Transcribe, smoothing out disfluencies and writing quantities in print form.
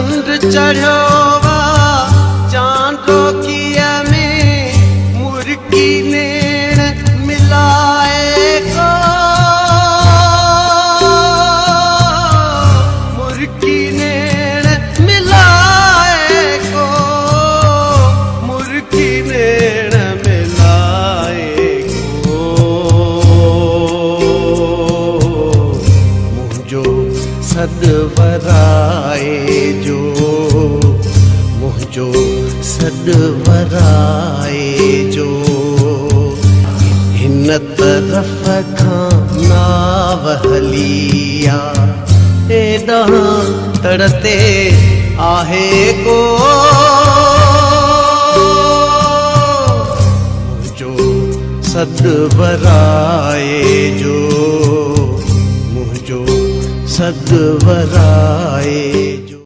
चंड चढ़ियो वा चांदो किया में मुर्की नेण मिलाए को मुर्की नेण मिलाए को मुर्की नेण मिलाए को मुझो सदवराए जो मुझो सदवराए जो हिन तरफ़ खां नाव हलिया एॾां तड़ते आहे को मुझो सदवराए जो मुझो सदवराए